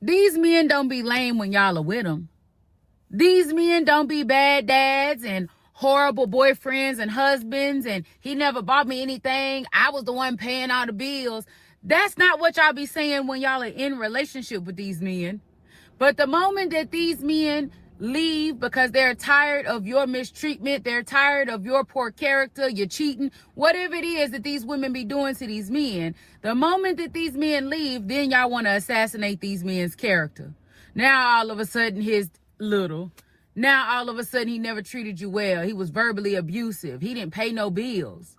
These men don't be lame when y'all are with them. These men don't be bad dads and horrible boyfriends and husbands, and he never bought me anything. I was the one paying all the bills. That's not what y'all be saying when y'all are in relationship with these men. But the moment that these men leave because they're tired of your mistreatment, they're tired of your poor character, you're cheating, whatever it is that these women be doing to these men, the moment that these men leave, then y'all want to assassinate these men's character. Now all of a sudden his little. Now all of a sudden he never treated you well. He was verbally abusive. He didn't pay no bills.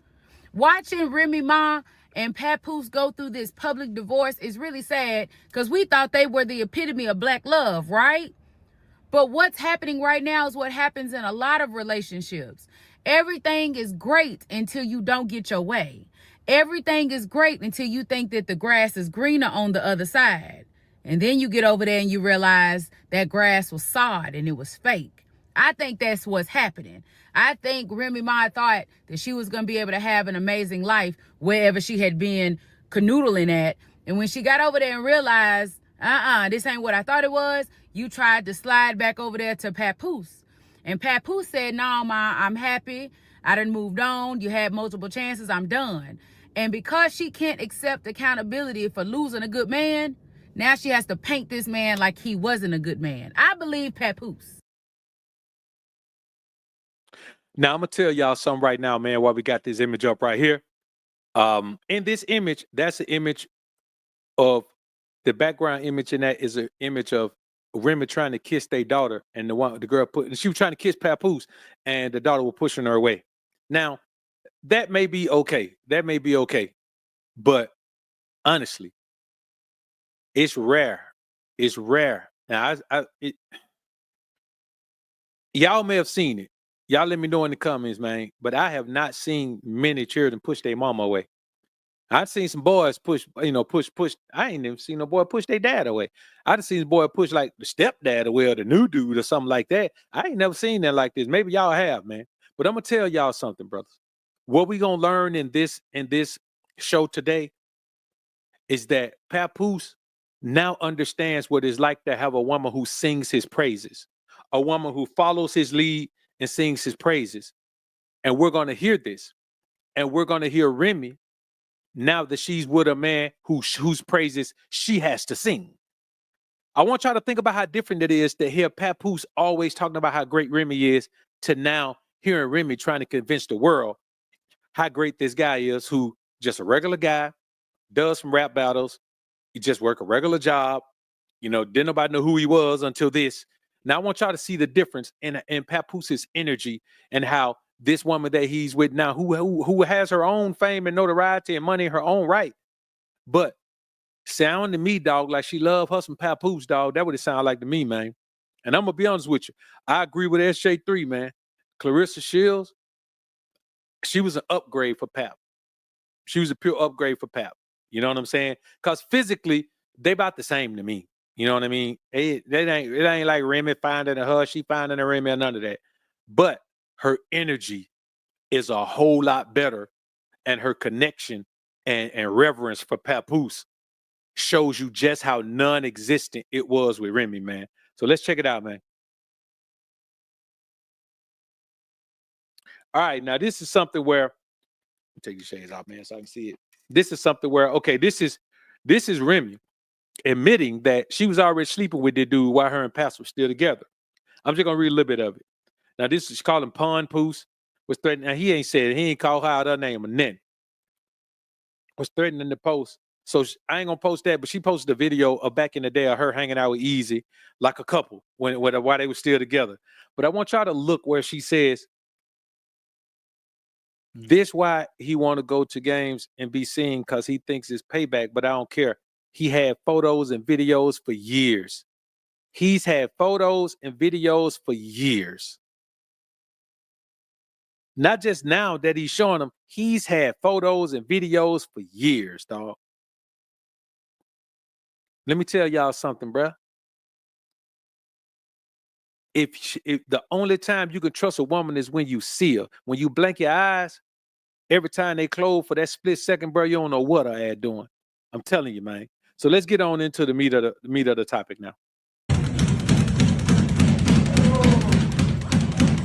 Watching Remy Ma and Papoose go through this public divorce is really sad because we thought they were the epitome of black love, right? But what's happening right now is what happens in a lot of relationships. Everything is great until you don't get your way. Everything is great until you think that the grass is greener on the other side. And then you get over there and you realize that grass was sod and it was fake. I think that's what's happening. I think Remy Ma thought that she was going to be able to have an amazing life wherever she had been canoodling at. And when she got over there and realized, this ain't what I thought it was, you tried to slide back over there to Papoose. And Papoose said, no, Ma, I'm happy. I done moved on. You had multiple chances. I'm done. And because she can't accept accountability for losing a good man, now she has to paint this man like he wasn't a good man. I believe Papoose. Now, I'm going to tell y'all something right now, man, while we got this image up right here. In this image, that's an image of the background image, and that is an image of Remy trying to kiss their daughter, and the girl she was trying to kiss Papoose, and the daughter was pushing her away. Now, that may be okay. That may be okay. But honestly, it's rare. It's rare. Now, y'all may have seen it. Y'all let me know in the comments, man. But I have not seen many children push their mama away. I've seen some boys push. I ain't even seen no boy push their dad away. I've seen a boy push like the stepdad away or the new dude or something like that. I ain't never seen that like this. Maybe y'all have, man. But I'm gonna tell y'all something, brothers. What we gonna learn in this show today is that Papoose now understands what it's like to have a woman who sings his praises, a woman who follows his lead and sings his praises. And we're gonna hear this, and we're gonna hear Remy now that she's with a man whose praises she has to sing. I want y'all to think about how different it is to hear Papoose always talking about how great Remy is to now hearing Remy trying to convince the world how great this guy is, who just a regular guy, does some rap battles, he just work a regular job, didn't nobody know who he was until this. Now I want y'all to see the difference in Papoose's energy and how this woman that he's with now, who has her own fame and notoriety and money in her own right, but sound to me, dog, like she love her some Papoose, dog. That what it sound like to me, man. And I'm gonna be honest with you, I agree with SJ3, man. Clarissa Shields, she was an upgrade for Pap. She was a pure upgrade for Pap. You know what I'm saying? Because physically, they about the same to me. You know what I mean? It ain't like Remy finding her, she finding a Remy or none of that. But her energy is a whole lot better, and her connection and reverence for Papoose shows you just how non-existent it was with Remy, man. So let's check it out, man. All right, now this is something where, take your shades off, man, so I can see it. This is something where, okay, this is Remy admitting that she was already sleeping with this dude while her and Papoose were still together. I'm just gonna read a little bit of it. Now this is, she called him Papoose, was threatening. Now he ain't said it. He ain't called her out her name or nothing. Was threatening to post. So I ain't gonna post that, but she posted a video of back in the day of her hanging out with Easy like a couple while they were still together. But I want y'all to look where she says, this why he want to go to games and be seen, because he thinks it's payback, but I don't care. He had photos and videos for years. He's had photos and videos for years. Not just now that he's showing them, he's had photos and videos for years, dog. Let me tell y'all something, bruh. If the only time you can trust a woman is when you see her, when you blink your eyes, every time they close for that split second, bro, you don't know what her ad doing. I'm telling you, man. So let's get on into the meat of the topic now.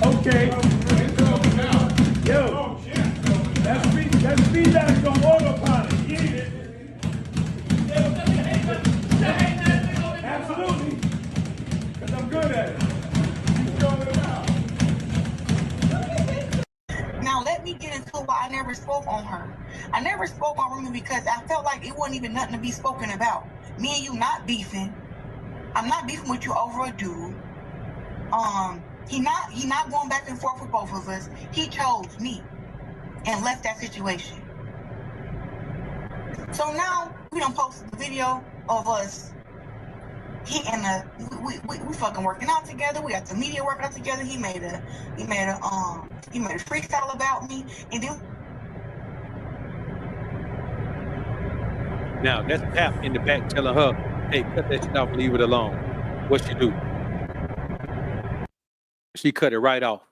Okay. Yo, that's feedback on autopilot. Get it. Absolutely. Because I'm good at it. Now let me get into why I never spoke on her. I never spoke on Remy because I felt like it wasn't even nothing to be spoken about. Me and you not beefing. I'm not beefing with you over a dude. He not going back and forth with both of us. He chose me and left that situation. So now we done posted the video of us. We fucking working out together. We got the media working out together. He made a freestyle about me, and then Now that's Pap in the back telling her, "Hey, cut that shit off, leave it alone." What she do? She cut it right off.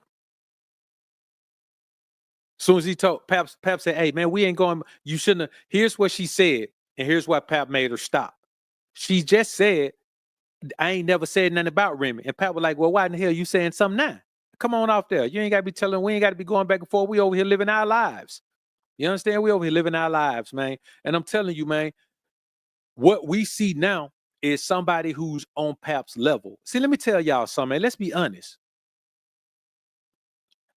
As soon as he told Pap said, "Hey man, we ain't going. You shouldn't have." Here's what she said, and here's why Pap made her stop. She just said, "I ain't never said nothing about Remy." And Pap was like, "Well, why in the hell you saying something now? Come on off there. You ain't got to be telling. We ain't got to be going back and forth. We over here living our lives. You understand? We over here living our lives, man. And I'm telling you, man, what we see now is somebody who's on Pap's level. See, let me tell y'all something, man. Let's be honest.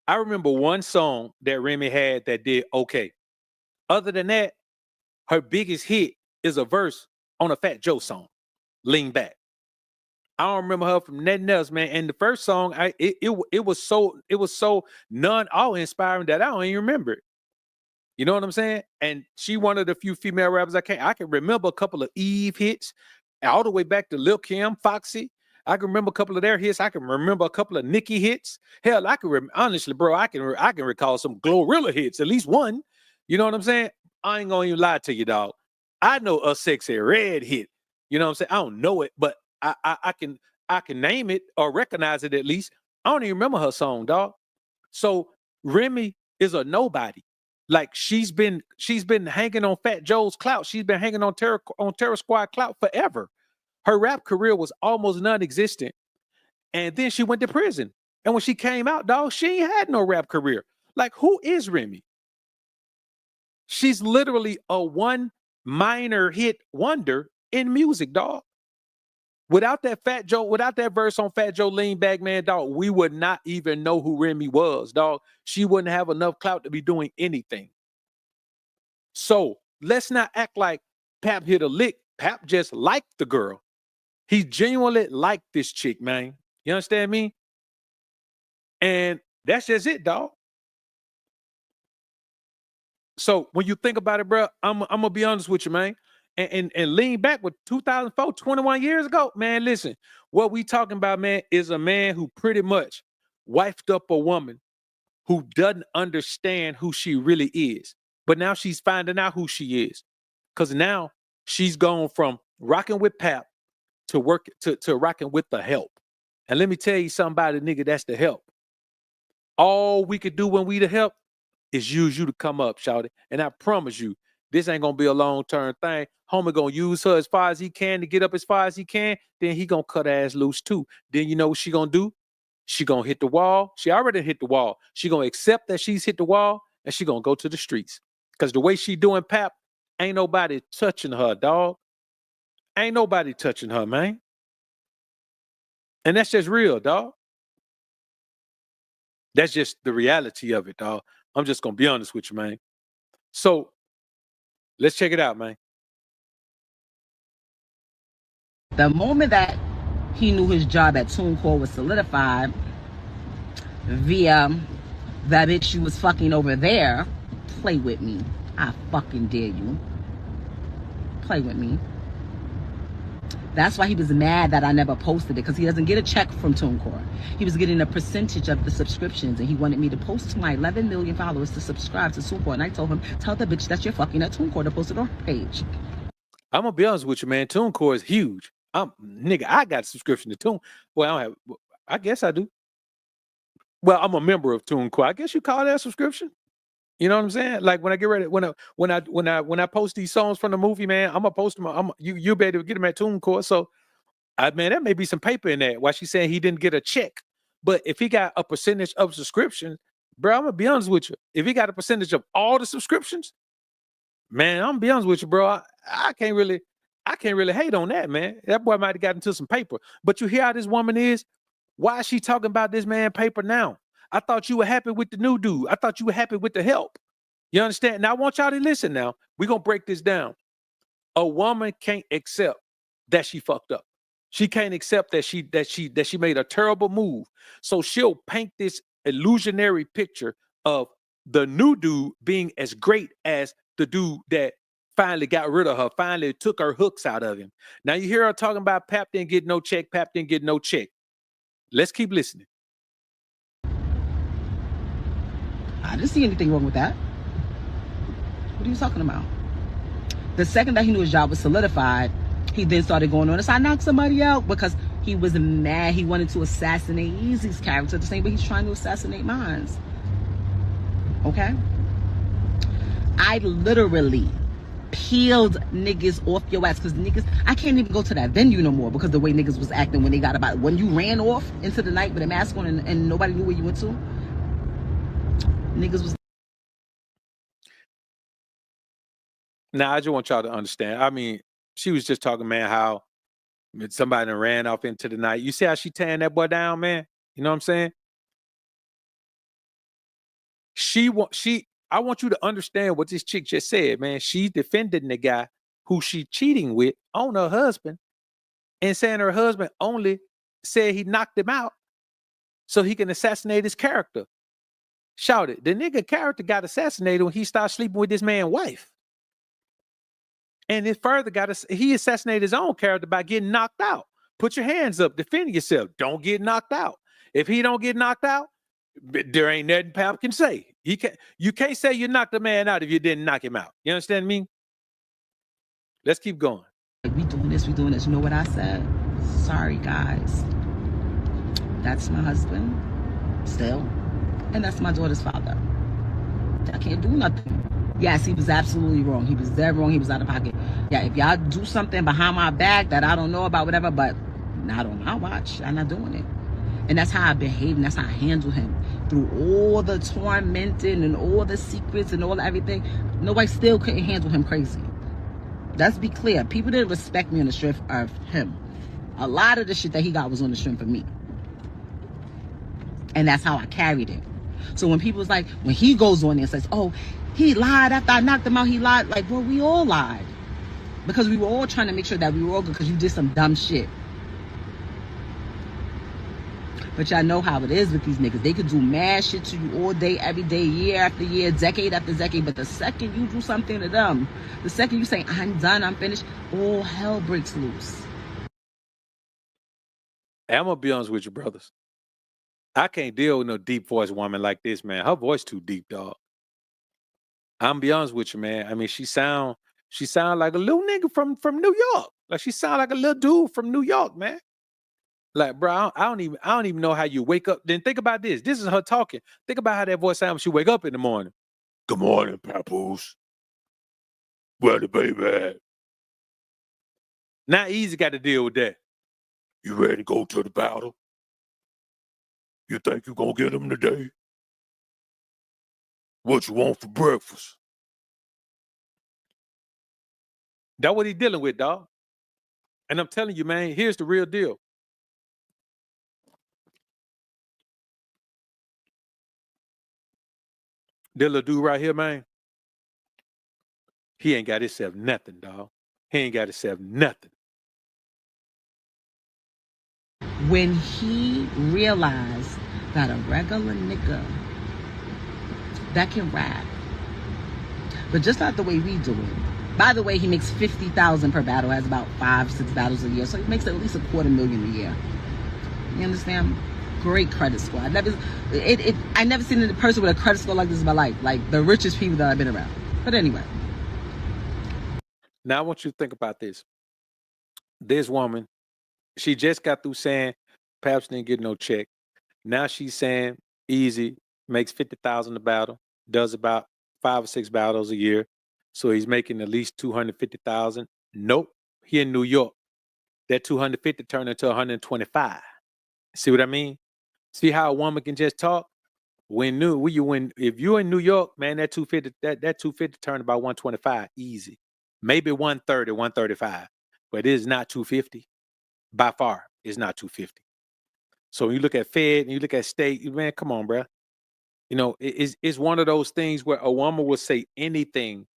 I remember one song that Remy had that did okay. Other than that, her biggest hit is a verse on a Fat Joe song, Lean Back. I don't remember her from nothing else, man. And the first song, it was so non-awe-inspiring that I don't even remember it. You know what I'm saying? And she one of the few female rappers I can remember a couple of Eve hits, all the way back to Lil Kim, Foxy. I can remember a couple of their hits. I can remember a couple of Nicki hits. Hell, honestly, bro, I can recall some Glorilla hits, at least one. You know what I'm saying? I ain't gonna even lie to you, dog. I know a Sexy Red hit. You know what I'm saying? I don't know it, but I can name it or recognize it at least. I don't even remember her song, dog. So Remy is a nobody. Like she's been hanging on Fat Joe's clout. She's been hanging on Terror Squad clout forever. Her rap career was almost non-existent. And then she went to prison. And when she came out, dog, she ain't had no rap career. Like, who is Remy? She's literally a one minor hit wonder in music, dog. Without that verse on Fat Joe Lean Back, man, dog, we would not even know who Remy was, dog. She wouldn't have enough clout to be doing anything. So let's not act like Pap hit a lick. Pap just liked the girl. He genuinely liked this chick, man. You understand me? And that's just it, dog. So when you think about it, bro, I'm gonna be honest with you, man. And lean back with 2004, 21 years ago, man. Listen, what we talking about, man, is a man who pretty much wifed up a woman who doesn't understand who she really is. But now she's finding out who she is. Because now she's gone from rocking with Pap to rocking with the help. And let me tell you something about it, nigga, that's the help. All we could do when we the help is use you to come up, shawty. And I promise you, this ain't gonna be a long-term thing. Homie gonna use her as far as he can to get up as far as he can. Then he gonna cut her ass loose too. Then you know what she gonna do? She gonna hit the wall. She already hit the wall. She gonna accept that she's hit the wall and she gonna go to the streets. Because the way she doing Pap, ain't nobody touching her, dog. Ain't nobody touching her, man. And that's just real, dog. That's just the reality of it, dog. I'm just gonna be honest with you, man. So let's check it out, man. The moment that he knew his job at TuneCore was solidified via that bitch you was fucking over there, play with me. I fucking dare you. Play with me. That's why he was mad that I never posted it, because he doesn't get a check from TuneCore. He was getting a percentage of the subscriptions, and he wanted me to post to my 11 million followers to subscribe to TuneCore. And I told him, tell the bitch that you're fucking at TuneCore to post it on her page. I'm gonna be honest with you, man. TuneCore is huge. Nigga, I got a subscription to Tune. Well, I guess I do. Well, I'm a member of TuneCore. I guess you call that a subscription. You know what I'm saying? Like when I get ready, when I post these songs from the movie, man, I'm gonna post them. You be able to get them at TuneCore. So, man, that may be some paper in that. Why she's saying he didn't get a check, but if he got a percentage of subscriptions, bro, I'm gonna be honest with you. If he got a percentage of all the subscriptions, man, I'm gonna be honest with you, bro. I can't really hate on that, man. That boy might have got into some paper. But you hear how this woman is? Why is she talking about this man paper now? I thought you were happy with the new dude. I thought you were happy with the help. You understand? Now I want y'all to listen now. We're gonna break this down. A woman can't accept that she fucked up. She can't accept that she made a terrible move. So she'll paint this illusionary picture of the new dude being as great as the dude that finally got rid of her, finally took her hooks out of him. Now you hear her talking about Pap didn't get no check, Pap didn't get no check. Let's keep listening. I didn't see anything wrong with that. What are you talking about? The second that he knew his job was solidified, he then started going on. So I knocked somebody out because he was mad. He wanted to assassinate Easy's character the same way he's trying to assassinate mine's. Okay? I literally peeled niggas off your ass because niggas, I can't even go to that venue no more because the way niggas was acting when they got about, when you ran off into the night with a mask on and nobody knew where you went to. Niggas was. Now, I just want y'all to understand. I mean, she was just talking, man, how somebody ran off into the night. You see how she tearing that boy down, man? You know what I'm saying? I want you to understand what this chick just said, man. She's defending the guy who she cheating with on her husband and saying her husband only said he knocked him out so he can assassinate his character. Shout it. The nigga character got assassinated when he started sleeping with this man's wife. And it further he assassinated his own character by getting knocked out. Put your hands up, defend yourself. Don't get knocked out. If he don't get knocked out, there ain't nothing Pap can say. You can't say you knocked a man out if you didn't knock him out. You understand me? Let's keep going. We doing this. You know what I said? Sorry, guys. That's my husband, still. And that's my daughter's father. I can't do nothing. Yes, he was absolutely wrong. He was dead wrong. He was out of pocket. Yeah, if y'all do something behind my back that I don't know about, whatever, but not on my watch, I'm not doing it. And that's how I behave, and that's how I handle him. Through all the tormenting and all the secrets and all everything, nobody still couldn't handle him crazy. Let's be clear. People didn't respect me on the strength of him. A lot of the shit that he got was on the strength of me. And that's how I carried it. So when people's like, when he goes on there and says, oh, he lied after I knocked him out, he lied. Like, well, we all lied. Because we were all trying to make sure that we were all good because you did some dumb shit. But y'all know how it is with these niggas. They could do mad shit to you all day, every day, year after year, decade after decade. But the second you do something to them, the second you say, I'm done, I'm finished, all hell breaks loose. I'm going to be honest with you, brothers. I can't deal with no deep voice woman like this, man. Her voice too deep, dog. I'm be honest with you, man. I mean, she sound like a little nigga from New York. Like she sound like a little dude from New York, man. Like, bro, I don't even know how you wake up. Then think about this. This is her talking. Think about how that voice sounds when she wake up in the morning. Good morning, Papoose. Where the baby at? Not easy got to deal with that. You ready to go to the battle? You think you gonna get him today? What you want for breakfast? That's what he dealing with, dog. And I'm telling you, man, here's the real deal. This little dude right here, man, he ain't got himself nothing, dog. He ain't got himself nothing. When he realized that a regular nigga that can rap, but just not the way we do it. By the way, he makes $50,000 per battle, has about 5-6 battles a year, so he makes at least $250,000 a year. You understand? Great credit score. I never seen a person with a credit score like this in my life. Like the richest people that I've been around. But anyway. Now I want you to think about this. This woman, she just got through saying Paps didn't get no check. Now she's saying Easy makes $50,000 a battle, does about 5 or 6 battles a year. So he's making at least 250,000. Nope. He in New York. That 250 turned into 125. See what I mean? See how a woman can just talk? If you're in New York, man, that 250 turned about 125 easy. Maybe 130, 135. But it is not 250. By far, it's not 250. So when you look at Fed and you look at state, man, come on, bro. You know, it's one of those things where a woman will say anything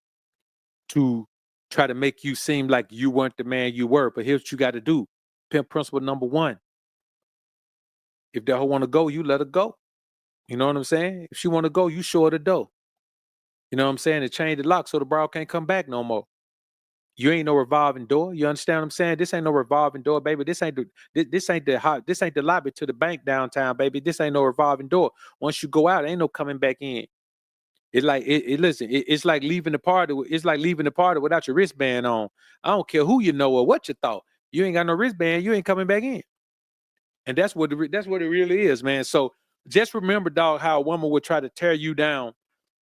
to try to make you seem like you weren't the man you were. But here's what you got to do. Pimp principle number 1. If that hoe want to go, you let her go. You know what I'm saying? If she want to go, you show her the door. You know what I'm saying? And change the lock so the broad can't come back no more. You ain't no revolving door. You understand what I'm saying? This ain't no revolving door, baby. This ain't the lobby to the bank downtown, baby. This ain't no revolving door. Once you go out, ain't no coming back in. It's like leaving the party. It's like leaving the party without your wristband on. I don't care who you know or what you thought. You ain't got no wristband. You ain't coming back in. And that's what it really is, man. So just remember, dog, how a woman would try to tear you down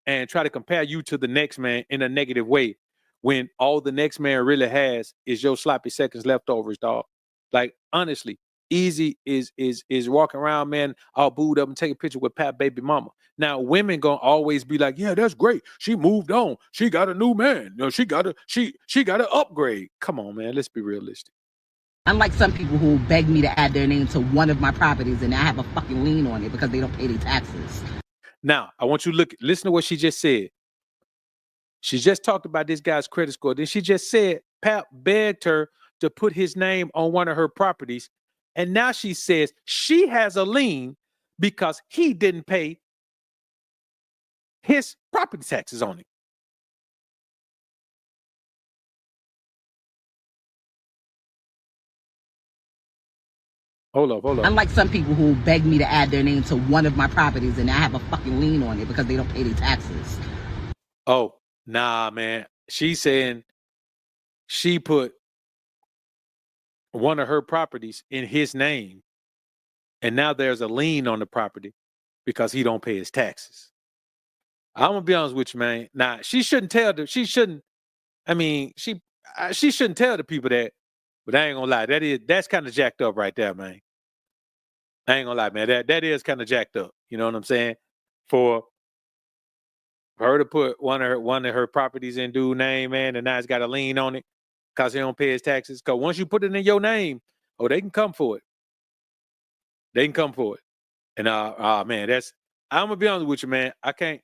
and try to compare you to the next man in a negative way, when all the next man really has is your sloppy seconds leftovers, dog. Like, honestly, Easy is walking around, man, all booed up and taking a picture with Pat baby mama. Now, women gonna always be like, yeah, that's great. She moved on. She got a new man. No, she got to upgrade. Come on, man. Let's be realistic. Unlike some people who beg me to add their name to one of my properties and I have a fucking lien on it because they don't pay their taxes. Now, I want you to listen to what she just said. She just talked about this guy's credit score. Then she just said Pap begged her to put his name on one of her properties. And now she says she has a lien because he didn't pay his property taxes on it. Hold up. Unlike some people who beg me to add their name to one of my properties and I have a fucking lien on it because they don't pay their taxes. Oh, nah, man. She's saying she put one of her properties in his name, and now there's a lien on the property because he don't pay his taxes. I'm gonna be honest with you, man. Now, she shouldn't tell the she shouldn't tell the people that, but I ain't gonna lie, that's kind of jacked up right there, man. I ain't gonna lie, man. That is kind of jacked up. You know what I'm saying? For her to put one of her properties in dude's name, man, and now it's got a lien on it because he don't pay his taxes. Because once you put it in your name, they can come for it. They can come for it. And man, I'm gonna be honest with you, man. I can't.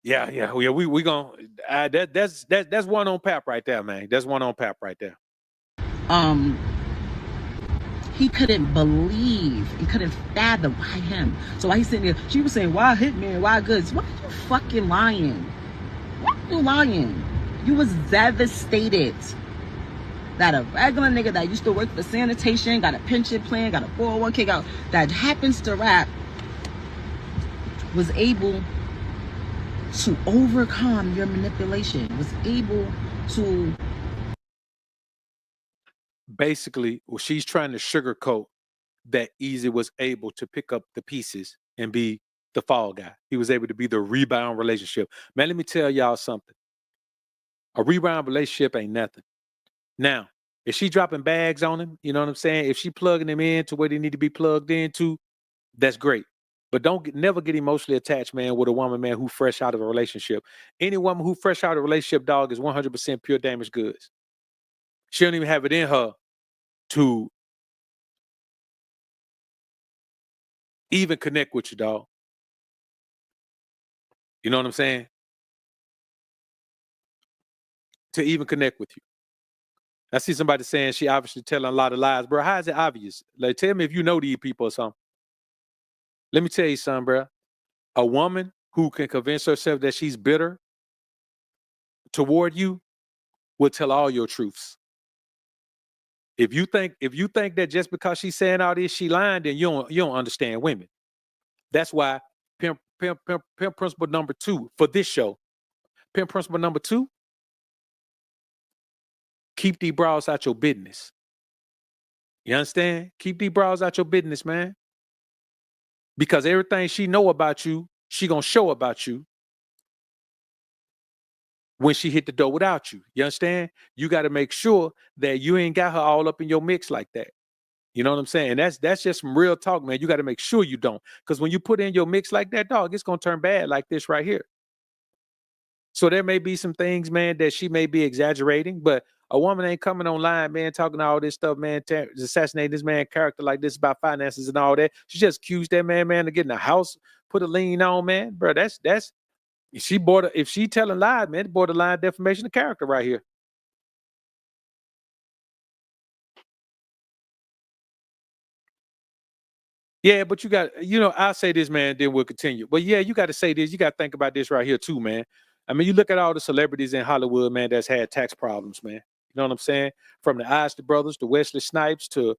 Yeah. We gonna that's one on Pap right there, man. That's one on Pap right there. He couldn't fathom why him. So why he's sitting there, she was saying, why Hitman, why Goods? Why are you fucking lying? Why are you lying? You was devastated that a regular nigga that used to work for sanitation, got a pension plan, got a 401k out, that happens to rap, was able to overcome your manipulation, was able to... Basically, she's trying to sugarcoat that Easy was able to pick up the pieces and be the fall guy. He was able to be the rebound relationship. Man, let me tell y'all something. A rebound relationship ain't nothing. Now, if she dropping bags on him, you know what I'm saying? If she plugging him in to where they need to be plugged into, that's great. But never get emotionally attached, man, with a woman, man, who fresh out of a relationship. Any woman who fresh out of a relationship, dog, is 100% pure damaged goods. She don't even have it in her to even connect with you, dog. You know what I'm saying? To even connect with you. I see somebody saying she obviously telling a lot of lies. Bro, how is it obvious? Like, tell me if you know these people or something. Let me tell you something, bro. A woman who can convince herself that she's bitter toward you will tell all your truths. If you think that just because she's saying all this, she lying, then you don't understand women. That's why pimp principle number 2 for this show. Pimp principle number 2, keep these bras out your business. You understand? Keep these bras out your business, man. Because everything she know about you, she gonna show about you. when she hit the door without you. You understand? You got to make sure that you ain't got her all up in your mix like that. You know what I'm saying? And that's just some real talk, man. You got to make sure you don't. Because when you put in your mix like that, dog, it's going to turn bad like this right here. So there may be some things, man, that she may be exaggerating, but a woman ain't coming online, man, talking all this stuff, man, assassinating this man character like this about finances and all that. She just accused that man, of getting a house, put a lien on, man. Bro, that's if she telling lies, man, it's borderline defamation of character right here. Yeah, but you got, I'll say this, man, then we'll continue. But yeah, you got to say this. You got to think about this right here too, man. I mean, you look at all the celebrities in Hollywood, man, that's had tax problems, man. You know what I'm saying? From the Isley Brothers to Wesley Snipes to,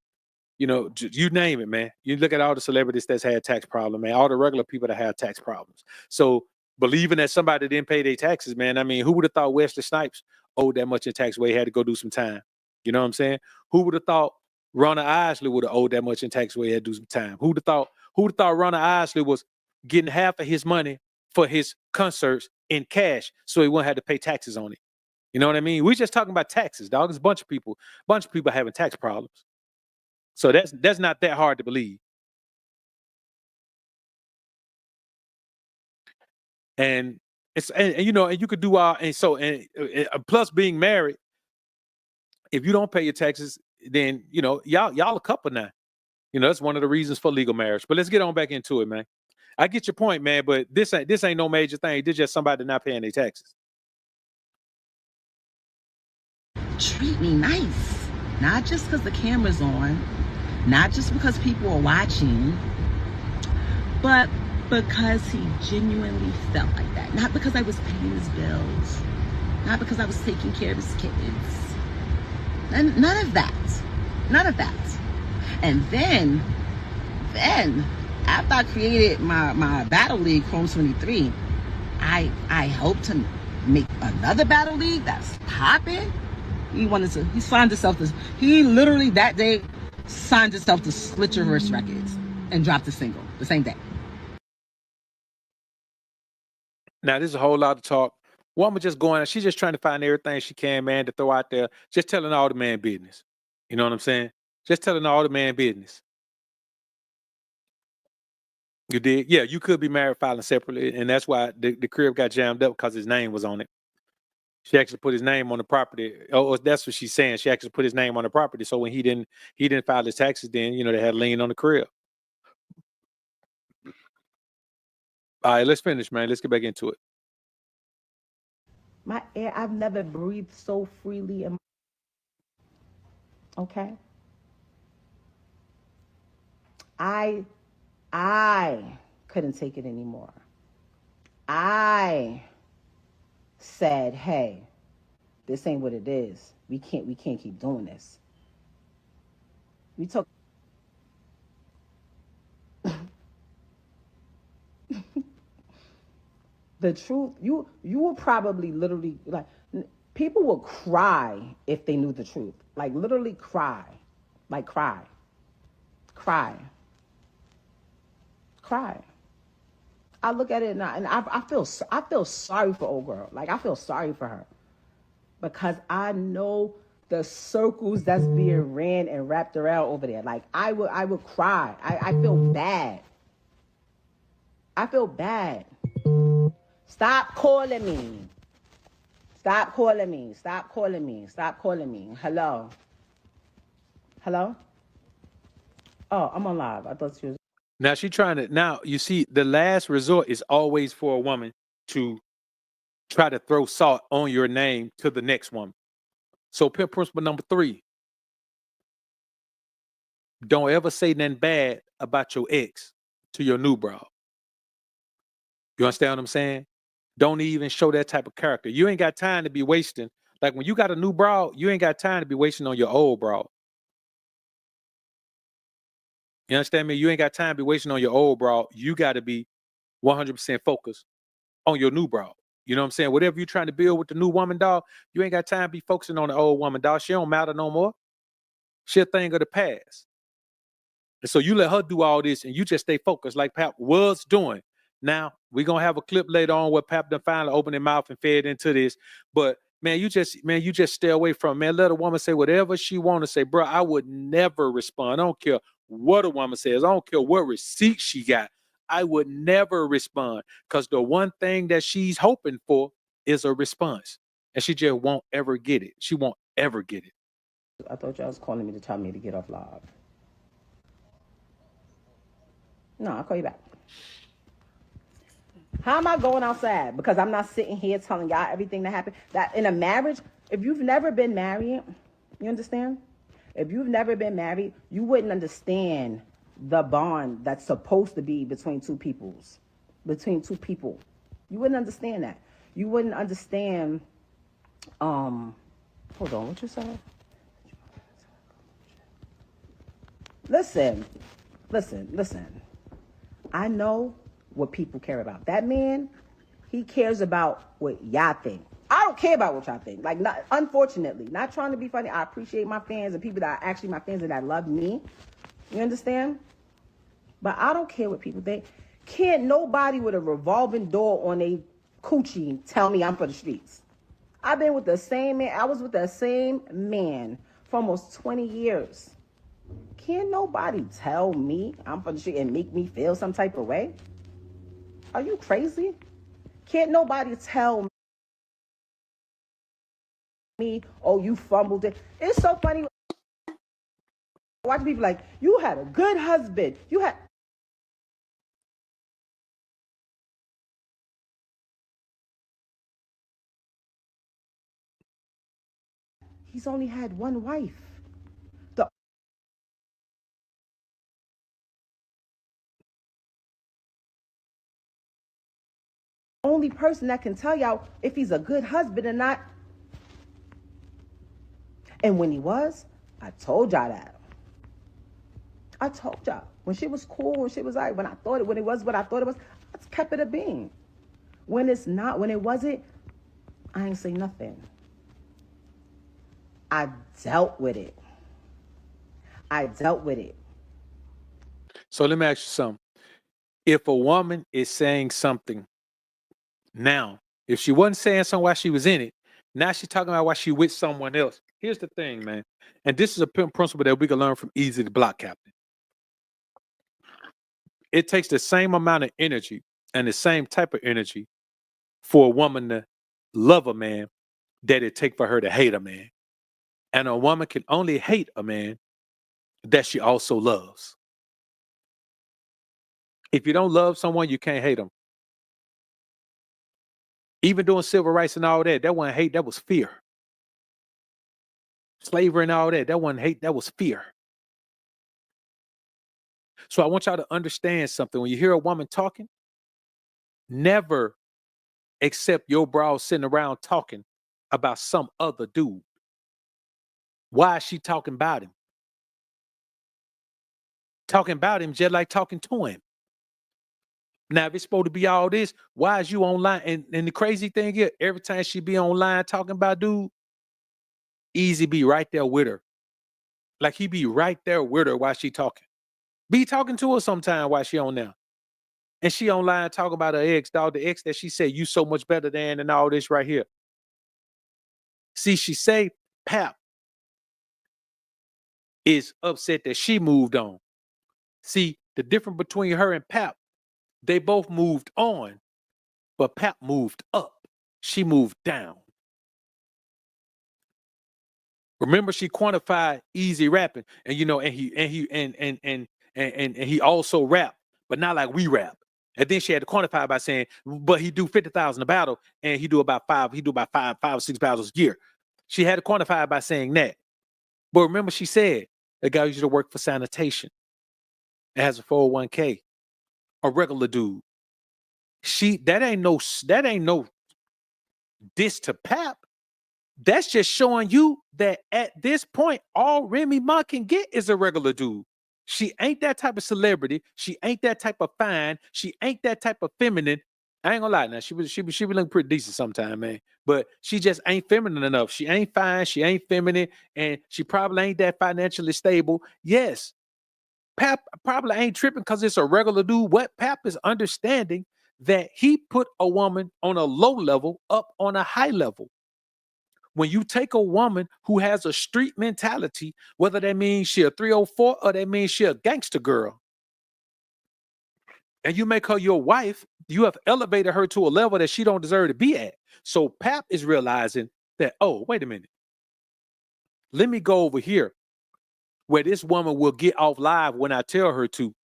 you name it, man. You look at all the celebrities that's had tax problems, man. All the regular people that have tax problems. So believing that somebody didn't pay their taxes, man. I mean, who would have thought Wesley Snipes owed that much in tax where he had to go do some time? You know what I'm saying? Who would have thought Ronna Isley would have owed that much in tax where he had to do some time? Who'd have thought Ronna Isley was getting half of his money for his concerts in cash so he wouldn't have to pay taxes on it? You know what I mean? We're just talking about taxes, dog. There's a bunch of people having tax problems. So that's not that hard to believe. And it's and you could do all and plus being married, if you don't pay your taxes, then y'all a couple now. That's one of the reasons for legal marriage. But let's get on back into it, man. I get your point, man, but this ain't no major thing. This just somebody not paying their taxes. Treat me nice. Not just because the camera's on, not just because people are watching, but because he genuinely felt like that. Not because I was paying his bills, not because I was taking care of his kids. And none of that. And then after I created my Battle League Chrome 23, I hope to make another Battle League that's popping. He signed himself to, he literally that day signed himself to Split Your Wrist Records and dropped a single the same day. Now, there's a whole lot of talk. Woman just going, she's just trying to find everything she can, man, to throw out there, just telling all the man business. You know what I'm saying? Just telling all the man business. You did? Yeah, you could be married filing separately, and that's why the crib got jammed up because his name was on it. She actually put his name on the property. Oh, that's what she's saying. She actually put his name on the property. So when he didn't file his taxes, then they had a lien on the crib. All right, let's finish, man. Let's get back into it. My air, I've never breathed so freely. Okay. I couldn't take it anymore. I said, hey, this ain't what it is. We can't keep doing this. We took the truth. You will probably literally, like, people will cry if they knew the truth. Like, literally cry. Like, cry. I look at it now and I feel sorry for old girl. Like, I feel sorry for her because I know the circles that's being ran and wrapped around over there. Like, I would cry. I feel bad. Stop calling me. Hello. Oh, I'm on live. I thought she was. Now now you see, the last resort is always for a woman to try to throw salt on your name to the next woman. So pimp principle number 3, don't ever say nothing bad about your ex to your new broad. You understand what I'm saying? Don't even show that type of character. You ain't got time to be wasting. Like, when you got a new broad, you ain't got time to be wasting on your old broad. You understand me? You ain't got time to be wasting on your old broad. You got to be 100% focused on your new broad. You know what I'm saying? Whatever you're trying to build with the new woman, dog, you ain't got time to be focusing on the old woman, dog. She don't matter no more. She a thing of the past. And so you let her do all this and you just stay focused like Pap was doing. Now, we're going to have a clip later on where Pap done finally opened their mouth and fed into this. But, man, you just stay away from it. Man, let a woman say whatever she want to say. Bro, I would never respond. I don't care what a woman says. I don't care what receipt she got. I would never respond because the one thing that she's hoping for is a response. And she just won't ever get it. She won't ever get it. I thought y'all was calling me to tell me to get off live. No, I'll call you back. How am I going outside? Because I'm not sitting here telling y'all everything that happened. That in a marriage, if you've never been married, you understand? If you've never been married, you wouldn't understand the bond that's supposed to be between two people. You wouldn't understand that. You wouldn't understand, hold on, what you said? Listen. I know what people care about. That man, he cares about what y'all think. I don't care about what y'all think. Like, not, unfortunately, not trying to be funny. I appreciate my fans and people that are actually my fans and that love me. You understand? But I don't care what people think. Can't nobody with a revolving door on a coochie tell me I'm for the streets. I've been with the same man. I was with the same man for almost 20 years. Can't nobody tell me I'm for the street and make me feel some type of way? Are you crazy? Can't nobody tell me, oh, you fumbled it. It's so funny. Watch people like, you had a good husband. He's only had one wife. The only person that can tell y'all if he's a good husband or not. And when he was, I told y'all that. I told y'all. When shit was cool, when shit was all right, when it was what I thought it was, I kept it a being. When it's not, when it wasn't, I ain't say nothing. I dealt with it. So let me ask you something. If a woman is saying something now, if she wasn't saying something while she was in it, now she's talking about why she with someone else. Here's the thing, man. And this is a pimp principle that we can learn from Easy the Block Captain. It takes the same amount of energy and the same type of energy for a woman to love a man that it take for her to hate a man. And a woman can only hate a man that she also loves. If you don't love someone, you can't hate them. Even doing civil rights and all that wasn't hate, that was fear. Slavery and all that wasn't hate, that was fear. So I want y'all to understand something. When you hear a woman talking, never accept your bra sitting around talking about some other dude. Why is she talking about him? Talking about him just like talking to him. Now, if it's supposed to be all this, why is you online? And the crazy thing is, every time she be online talking about dude, Easy be right there with her. Like he be right there with her while she talking. Be talking to her sometime while she on there. And she online talking about her ex, dog, the ex that she said you so much better than and all this right here. See, she say Pap is upset that she moved on. See, the difference between her and Pap, they both moved on, but Pap moved up. She moved down. Remember, she quantified Easy rapping, and he also rap, but not like we rap. And then she had to quantify by saying, but he do 50,000 a battle, and he do about five or 6 battles a year. She had to quantify by saying that. But remember, she said the guy used to work for sanitation. It has a 401k, a regular dude. That ain't no diss to Pap. That's just showing you that at this point, all Remy Ma can get is a regular dude. She ain't that type of celebrity. She ain't that type of fine. She ain't that type of feminine. I ain't gonna lie. Now she be looking pretty decent sometime, man. But she just ain't feminine enough. She ain't fine. She ain't feminine, and she probably ain't that financially stable. Yes, Pap probably ain't tripping because it's a regular dude. What Pap is understanding that he put a woman on a low level up on a high level. When you take a woman who has a street mentality, whether that means she a 304 or that means she a gangster girl, and you make her your wife, you have elevated her to a level that she don't deserve to be at. So Pap is realizing that, oh, wait a minute. Let me go over here where this woman will get off live when I tell her to.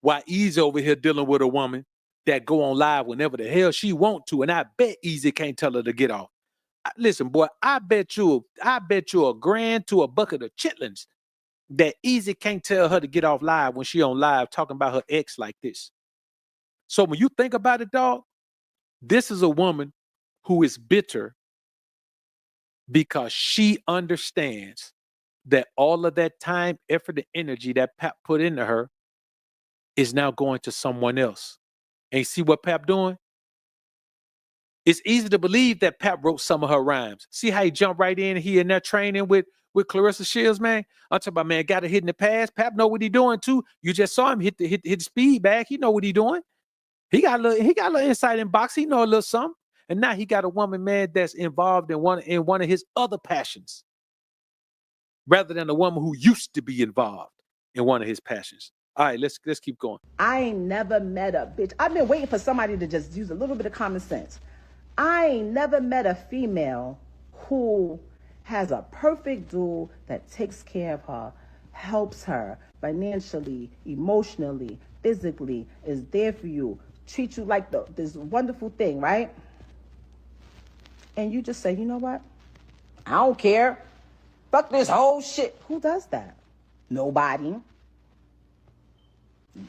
While Easy over here dealing with a woman that go on live whenever the hell she want to. And I bet Easy can't tell her to get off. Listen, boy, I bet you $1,000 to a bucket of chitlins that Easy can't tell her to get off live when she on live talking about her ex like this. So when you think about it, dog, this is a woman who is bitter because she understands that all of that time, effort, and energy that Pap put into her is now going to someone else. And you see what Pap doing? It's easy to believe that Pap wrote some of her rhymes. See how he jumped right in, he in that training with Clarissa Shields, man? I'm talking about, man, got a hit in the past. Pap know what he doing too. You just saw him hit the speed bag. He know what he doing. He got a little insight in box. He know a little something. And now he got a woman, man, that's involved in one of his other passions, rather than a woman who used to be involved in one of his passions. All right, let's keep going. I ain't never met a bitch. I've been waiting for somebody to just use a little bit of common sense. I ain't never met a female who has a perfect dude that takes care of her, helps her financially, emotionally, physically, is there for you, treats you like this wonderful thing, right? And you just say, you know what? I don't care. Fuck this whole shit. Who does that? Nobody.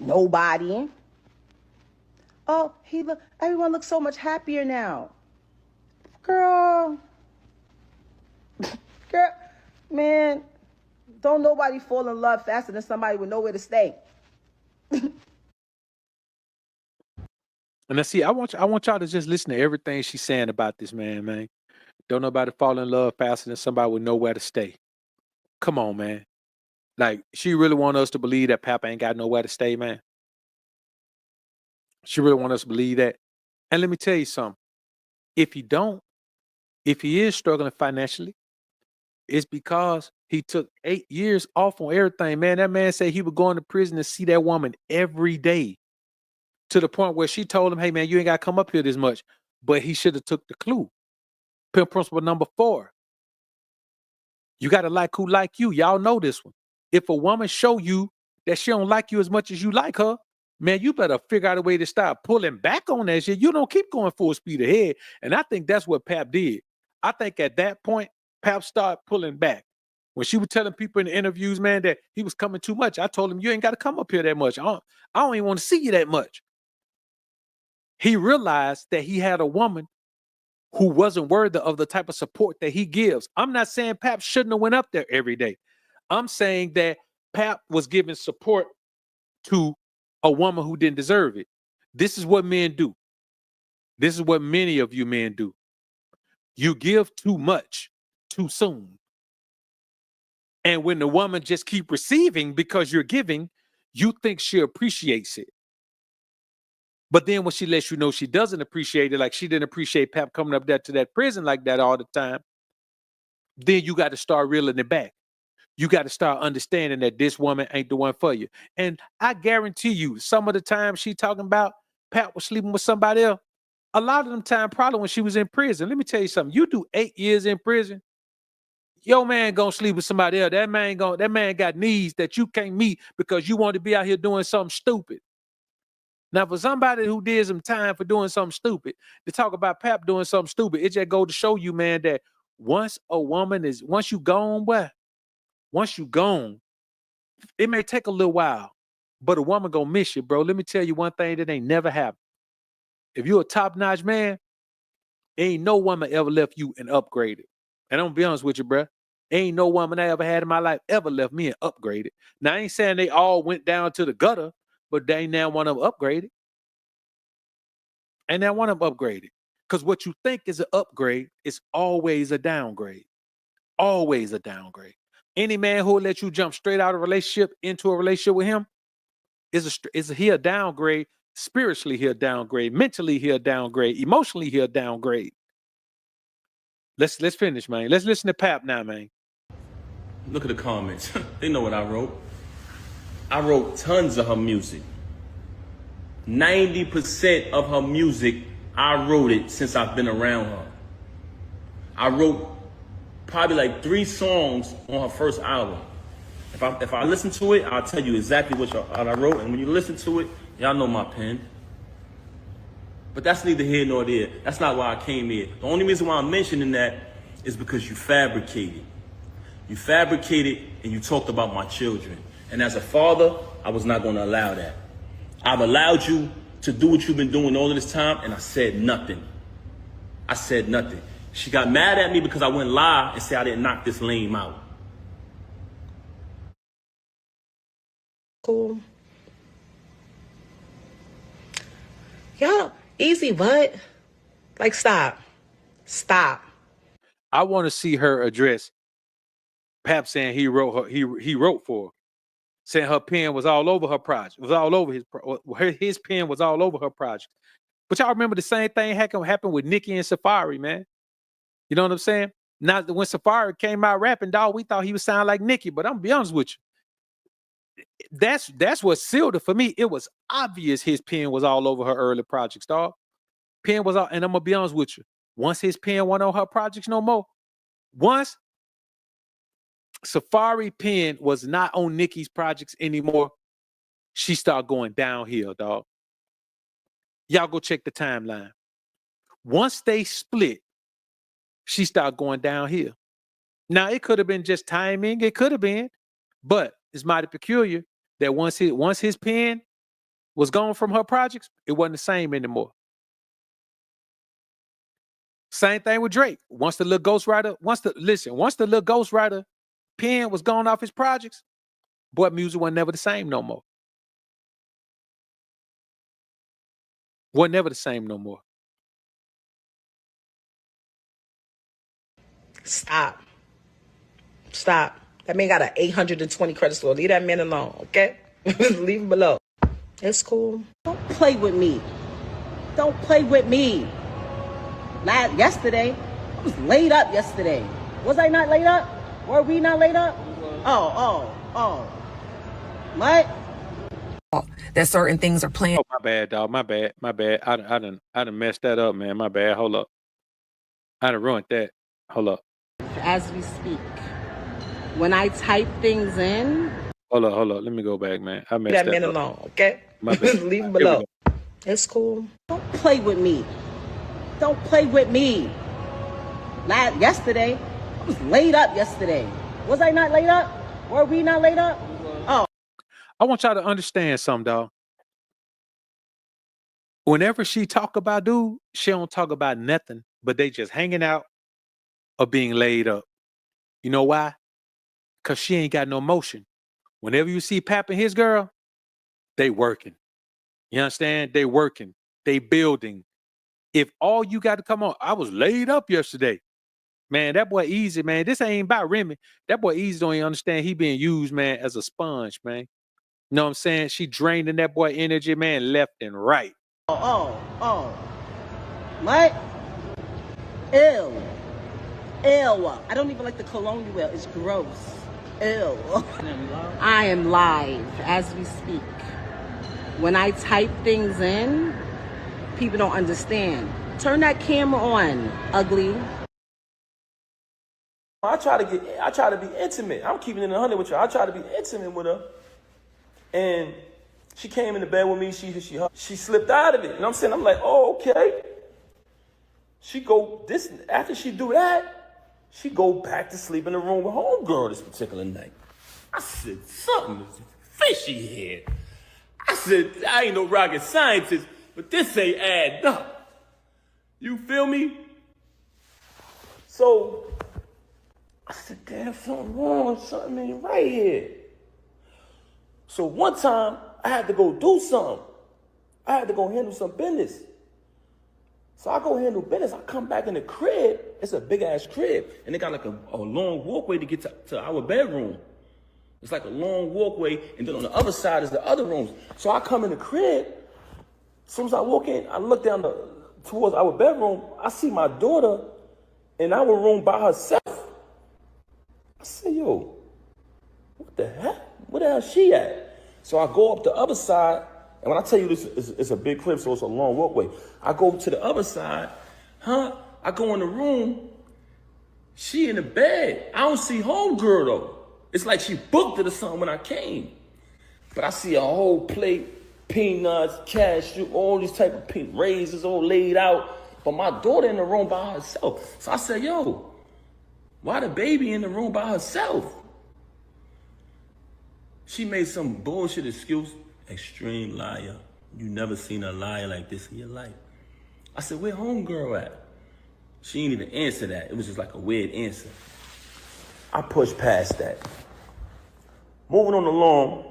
Nobody. Oh, everyone looks so much happier now. Girl, man, don't nobody fall in love faster than somebody with nowhere to stay. And I see, I want y'all to just listen to everything she's saying about this man. Don't nobody fall in love faster than somebody with nowhere to stay. Come on, man. Like, she really want us to believe that Papa ain't got nowhere to stay, man. She really want us to believe that. And let me tell you something. If he is struggling financially, it's because he took 8 years off on everything, man. That man said he would go into prison and see that woman every day, to the point where she told him, hey, man, you ain't got to come up here this much. But he should have took the clue. Pimp principle number 4. You got to like who like you. Y'all know this one. If a woman show you that she don't like you as much as you like her, man, you better figure out a way to start pulling back on that shit. You don't keep going full speed ahead. And I think that's what Pap did. I think at that point, Pap started pulling back. When she was telling people in the interviews, man, that he was coming too much, I told him, you ain't got to come up here that much. I don't even want to see you that much. He realized that he had a woman who wasn't worthy of the type of support that he gives. I'm not saying Pap shouldn't have went up there every day. I'm saying that Pap was giving support to a woman who didn't deserve it. This is what men do. This is what many of you men do. You give too much too soon. And when the woman just keep receiving because you're giving, you think she appreciates it. But then when she lets you know she doesn't appreciate it, like she didn't appreciate Pap coming up there to that prison like that all the time, then you got to start reeling it back. You got to start understanding that this woman ain't the one for you. And I guarantee you, some of the time she talking about Pap was sleeping with somebody else, a lot of them time probably when she was in prison. Let me tell you something. You do 8 years in prison, your man gonna sleep with somebody else. That man got needs that you can't meet because you want to be out here doing something stupid. Now, for somebody who did some time for doing something stupid, to talk about Pap doing something stupid, it just go to show you, man, that once you gone, it may take a little while, but a woman gonna miss you, bro. Let me tell you one thing that ain't never happened. If you're a top-notch man, ain't no woman ever left you and upgraded. And I'm gonna be honest with you, bro. Ain't no woman I ever had in my life ever left me and upgraded. Now, I ain't saying they all went down to the gutter, but they ain't now one of them upgraded. And now one of them upgraded. Because what you think is an upgrade is always a downgrade. Always a downgrade. Any man who will let you jump straight out of a relationship into a relationship with him is he a downgrade Spiritually, he'll downgrade. Mentally, he'll downgrade. Emotionally, he'll downgrade. Let's finish, man. Let's listen to Pap now, man. Look at the comments. They know what I wrote. I wrote tons of her music. 90% of her music, I wrote it since I've been around her. I wrote probably like 3 songs on her first album. If I listen to it, I'll tell you exactly what I wrote. And when you listen to it, y'all know my pen. But that's neither here nor there. That's not why I came here. The only reason why I'm mentioning that is because you fabricated. You fabricated and you talked about my children. And as a father, I was not going to allow that. I've allowed you to do what you've been doing all of this time, and I said nothing. I said nothing. She got mad at me because I went live and said I didn't knock this lame out. Cool. Y'all, easy what? Like, stop. Stop. I want to see her address Pap saying he wrote her, he wrote for her, saying her pen was all over her project, was all over his pen was all over her project. But y'all remember the same thing happened with Nicki and Safari, man. You know what I'm saying? Now, when Safari came out rapping, dog, we thought he would sound like Nicki, but I'm gonna be honest with you. That's what sealed it for me. It was obvious his pen was all over her early projects, dog. Pen was all, and I'm gonna be honest with you. Once his pen wasn't on her projects no more, once Safari pen was not on Nicki's projects anymore, she started going downhill, dog. Y'all go check the timeline. Once they split, she started going downhill. Now, it could have been just timing. It could have been, but it's mighty peculiar that once his pen was gone from her projects, it wasn't the same anymore. Same thing with Drake. Once the little ghostwriter pen was gone off his projects, boy, music wasn't never the same no more. Wasn't never the same no more. Stop. Stop. That man got an 820 credit score. Leave that man alone, okay? Leave him alone. It's cool. Don't play with me. Don't play with me. Yesterday, I was laid up yesterday. Was I not laid up? Were we not laid up? Oh. What? That certain things are planned. Oh, my bad, dog. My bad. I done messed that up, man. My bad. Hold up. I done ruined that. Hold up. As we speak, when I type things in, Hold up. Let me go back, man. I messed that that man up. alone, okay? My bad. Leave him Here we alone. It's cool. Don't play with me. Don't play with me. Yesterday, I was laid up yesterday. Was I not laid up? Were we not laid up? Oh. I want y'all to understand something, dog. Whenever she talk about dude, she don't talk about nothing, but they just hanging out or being laid up. You know why? Because she ain't got no motion. Whenever you see Pap and his girl, they working. You understand? They working. They building. If all you got to come on, I was laid up yesterday. Man, that boy Easy, man. This ain't about Remy. That boy Easy don't even understand he being used, man, as a sponge, man. You know what I'm saying? She draining that boy energy, man, left and right. Oh. What? Ew. I don't even like the cologne you wear. It's gross. Ew. I am live as we speak. When I type things in, people don't understand. Turn that camera on, ugly. I try to be intimate. I'm keeping it 100 with you. I try to be intimate with her. And she came in the bed with me. She slipped out of it. You know what I'm saying? I'm like, oh, okay. After she do that, she go back to sleep in the room with homegirl this particular night. I said, something is fishy here. I said, I ain't no rocket scientist, but this ain't adding up. You feel me? So I said, damn, something wrong, something ain't right here. So one time, I had to go do something. I had to go handle some business. So I go handle business. I come back in the crib. It's a big-ass crib. And they got like a long walkway to get to our bedroom. It's like a long walkway. And then on the other side is the other rooms. So I come in the crib. As soon as I walk in, I look down towards our bedroom. I see my daughter in our room by herself. I say, yo, what the heck? Where the hell is she at? So I go up the other side, and when I tell you this is a big crib, so it's a long walkway. I go to the other side, I go in the room, she in the bed. I don't see homegirl though. It's like she booked it or something when I came. But I see a whole plate, peanuts, cashew, all these type of raisins all laid out. But my daughter in the room by herself. So I said, yo, why the baby in the room by herself? She made some bullshit excuse. Extreme liar. You never seen a liar like this in your life. I said, where homegirl at? She didn't even answer that. It was just like a weird answer. I pushed past that. Moving on along.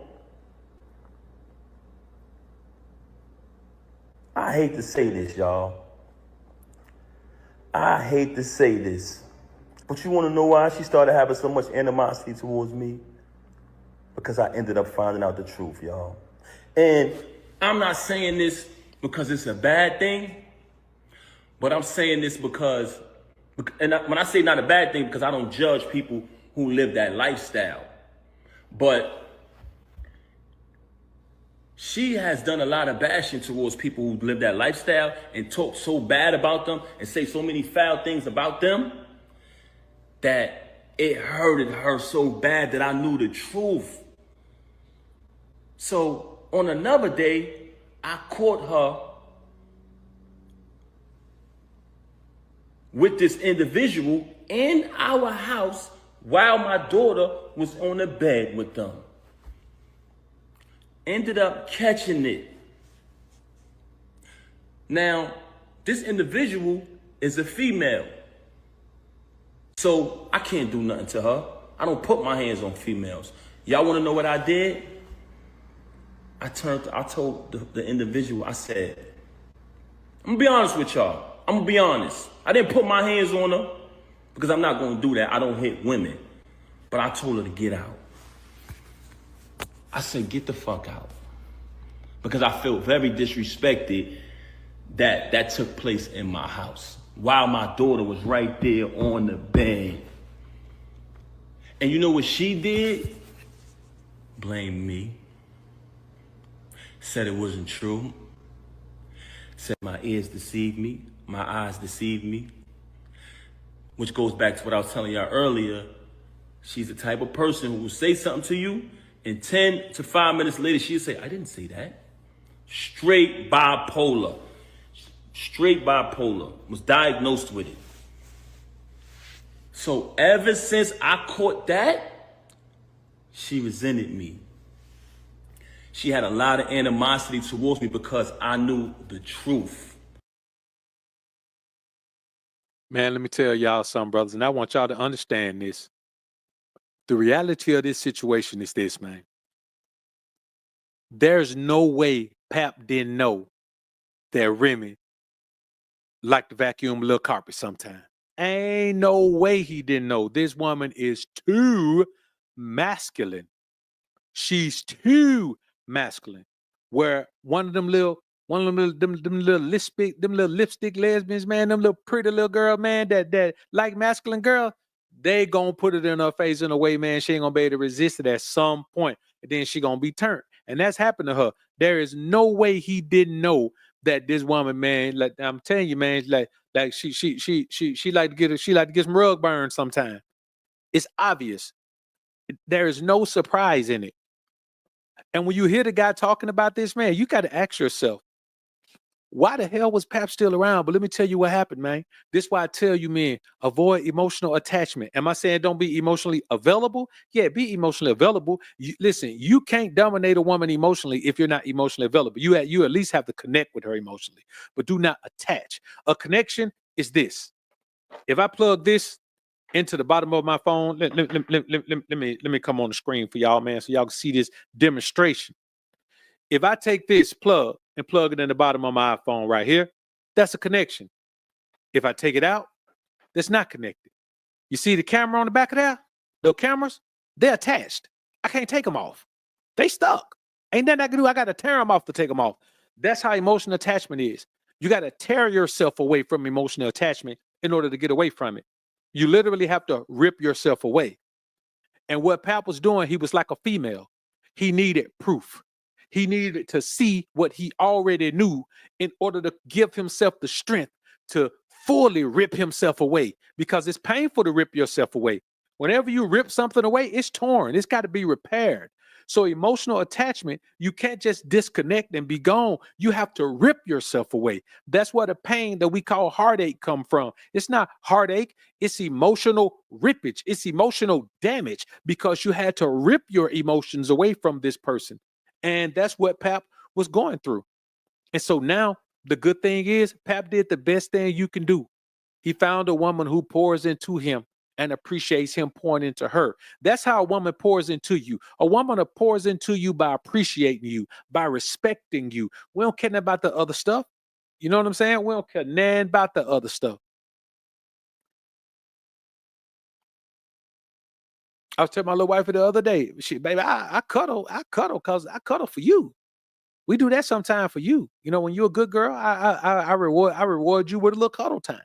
I hate to say this, y'all. I hate to say this. But you want to know why she started having so much animosity towards me? Because I ended up finding out the truth, y'all. And I'm not saying this because it's a bad thing, but I'm saying this because, when I say not a bad thing, because I don't judge people who live that lifestyle. But she has done a lot of bashing towards people who live that lifestyle and talk so bad about them and say so many foul things about them that it hurted her so bad that I knew the truth. So on another day, I caught her with this individual in our house while my daughter was on the bed with them. Ended up catching it. Now, this individual is a female. So I can't do nothing to her. I don't put my hands on females. Y'all want to know what I did? I told the individual, I said, I'm going to be honest with y'all. I'm going to be honest. I didn't put my hands on her because I'm not going to do that. I don't hit women. But I told her to get out. I said, get the fuck out. Because I felt very disrespected that took place in my house while my daughter was right there on the bed. And you know what she did? Blamed me. Said it wasn't true. Said my ears deceived me. My eyes deceived me. Which goes back to what I was telling y'all earlier. She's the type of person who will say something to you, and 10 to 5 minutes later, she'll say, I didn't say that. Straight bipolar. Straight bipolar. Was diagnosed with it. So ever since I caught that, she resented me. She had a lot of animosity towards me because I knew the truth. Man, let me tell y'all something, brothers, and I want y'all to understand this. The reality of this situation is this, man. There's no way Pap didn't know that Remy liked to vacuum a little carpet sometime. Ain't no way he didn't know. This woman is too masculine. She's too masculine. Where one of them little lipstick lesbians, man, them little pretty little girl, man, that like masculine girl, they gonna put it in her face in a way, man, she ain't gonna be able to resist it at some point, and then she gonna be turned. And that's happened to her. There is no way he didn't know that this woman, man, like I'm telling you, man, like she like to get some rug burn sometime. It's obvious. There is no surprise in it. And when you hear the guy talking about this, man, you got to ask yourself, why the hell was Pap still around? But let me tell you what happened, man. This is why I tell you, man, avoid emotional attachment. Am I saying don't be emotionally available? Yeah, be emotionally available. Listen, you can't dominate a woman emotionally if you're not emotionally available. You at least have to connect with her emotionally, but do not attach. A connection is this. If I plug this into the bottom of my phone, let me come on the screen for y'all, man, so y'all can see this demonstration. If I take this plug and plug it in the bottom of my iPhone right here, that's a connection. If I take it out, that's not connected. You see the camera on the back of that? The cameras, they're attached. I can't take them off. They stuck. Ain't nothing I can do. I got to tear them off to take them off. That's how emotional attachment is. You got to tear yourself away from emotional attachment in order to get away from it. You literally have to rip yourself away. And what Pap was doing, he was like a female. He needed proof. He needed to see what he already knew in order to give himself the strength to fully rip himself away, because it's painful to rip yourself away. Whenever you rip something away, it's torn. It's got to be repaired. So emotional attachment, you can't just disconnect and be gone. You have to rip yourself away. That's where the pain that we call heartache come from. It's not heartache. It's emotional rippage. It's emotional damage because you had to rip your emotions away from this person. And that's what Pap was going through. And so now the good thing is Pap did the best thing you can do. He found a woman who pours into him and appreciates him pouring into her. That's how a woman pours into you. A woman that pours into you by appreciating you, by respecting you. We don't care about the other stuff. You know what I'm saying? We don't care nothing about the other stuff. I was telling my little wife the other day, baby, I cuddle because I cuddle for you. We do that sometime for you. You know, when you're a good girl, I reward you with a little cuddle time.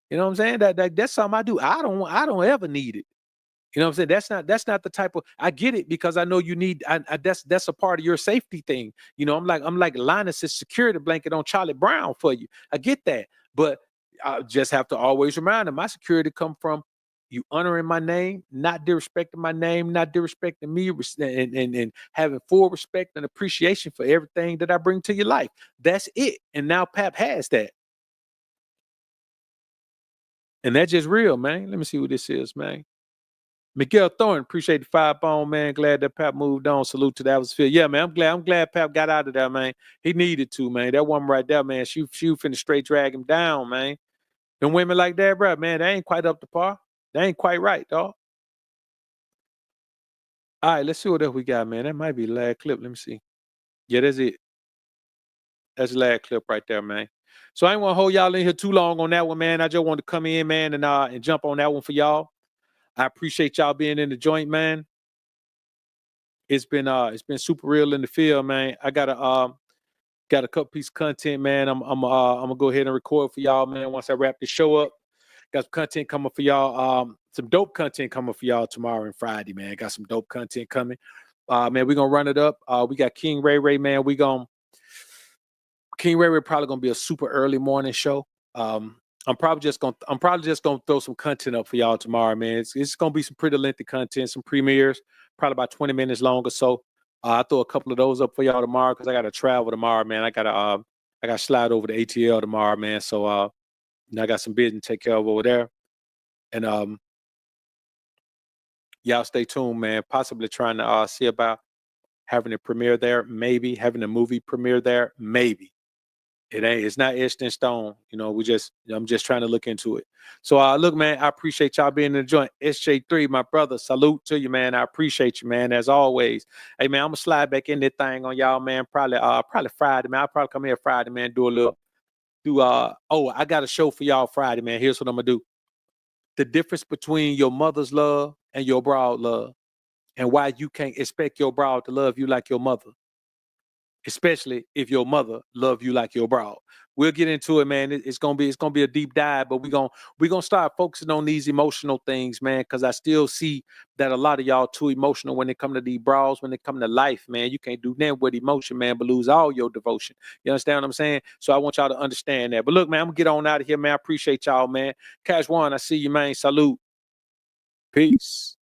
You know what I'm saying? That's something I do. I don't ever need it. You know what I'm saying? That's not the type of, I get it because I know you need, that's a part of your safety thing. You know, I'm like Linus's security blanket on Charlie Brown for you. I get that. But I just have to always remind them, my security come from you honoring my name, not disrespecting my name, not disrespecting me, and having full respect and appreciation for everything that I bring to your life. That's it. And now Pap has that. And that's just real, man. Let me see what this is, man. Miguel Thorne, appreciate the 5 bone, man. Glad that Pap moved on. Salute to the atmosphere. Yeah, man. I'm glad Pap got out of there, man. He needed to, man. That woman right there, man. She finna straight drag him down, man. Them women like that, bro, man, they ain't quite up to par. They ain't quite right, dog. All right, let's see what else we got, man. That might be the last clip. Let me see. Yeah, that's it. That's the last clip right there, man. So I ain't want to hold y'all in here too long on that one, man. I just wanted to come in, man, and jump on that one for y'all. I appreciate y'all being in the joint, man. It's been super real in the field, man. I got a couple pieces of content, man. I'm gonna go ahead and record for y'all, man. Once I wrap the show up, got some content coming for y'all. Some dope content coming for y'all tomorrow and Friday, man. Got some dope content coming. Man, we're gonna run it up. We got King Ray, man. King Ray probably gonna be a super early morning show. I'm probably just gonna throw some content up for y'all tomorrow, man. It's gonna be some pretty lengthy content, some premieres, probably about 20 minutes long or so. I'll throw a couple of those up for y'all tomorrow because I gotta travel tomorrow, man. I gotta slide over to ATL tomorrow, man. So I got some business to take care of over there. And y'all stay tuned, man. Possibly trying to see about having a premiere there, maybe having a movie premiere there, maybe. It's not etched in stone. You know, I'm just trying to look into it. So look, man, I appreciate y'all being in the joint. SJ3, my brother, salute to you, man. I appreciate you, man, as always. Hey, man, I'm gonna slide back in that thing on y'all, man. Probably Friday, man. I'll probably come here Friday, man, I got a show for y'all Friday, man. Here's what I'm gonna do. The difference between your mother's love and your broad love, and why you can't expect your broad to love you like your mother. Especially if your mother love you like your broad. We'll get into it, man. It's gonna be a deep dive, but we're gonna start focusing on these emotional things, man, because I still see that a lot of y'all too emotional when it come to these brawls, when it come to life, man. You can't do nothing with emotion, man, but lose all your devotion. You understand what I'm saying? So I want y'all to understand that. But look, man, I'm gonna get on out of here, man. I appreciate y'all, man. Cash One, I see you, man. Salute. Peace.